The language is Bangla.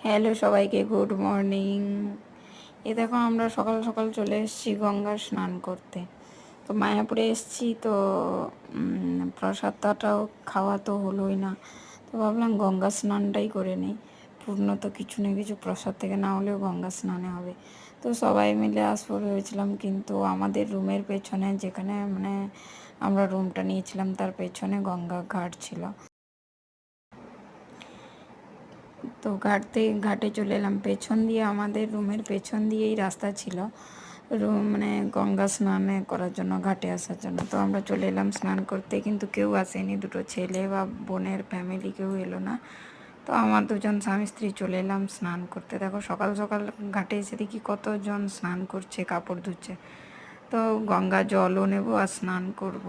হ্যালো সবাইকে, গুড মর্নিং। এ দেখো আমরা সকাল সকাল চলে এসেছি গঙ্গার স্নান করতে। তো মায়াপুরে এসেছি তো প্রসাদটাও খাওয়া তো হলোই না, তো ভাবলাম গঙ্গা স্নানটাই করে নিই। পূর্ণ তো কিছু না কিছু প্রসাদ থেকে না হলেও গঙ্গা স্নানে হবে। তো সবাই মিলে আসবো ভেবেছিলাম, কিন্তু আমাদের রুমের পেছনে, যেখানে আমরা রুমটা নিয়েছিলাম তার পেছনে গঙ্গা ঘাট ছিল। তো ঘাটে চলে এলাম, পেছন দিয়ে আমাদের রুমের পেছন দিয়েই রাস্তা ছিল গঙ্গা স্নানে করার জন্য, ঘাটে আসার জন্য। তো আমরা চলে এলাম স্নান করতে, কিন্তু কেউ আসেনি, দুটো ছেলে বা বোনের ফ্যামিলি কেউ এলো না। তো আমার দুজন স্বামী স্ত্রী চলে এলাম স্নান করতে। দেখো সকাল সকাল ঘাটে এসে দেখি কতজন স্নান করছে, কাপড় ধুচ্ছে। তো গঙ্গা জলও নেবো আর স্নান করব।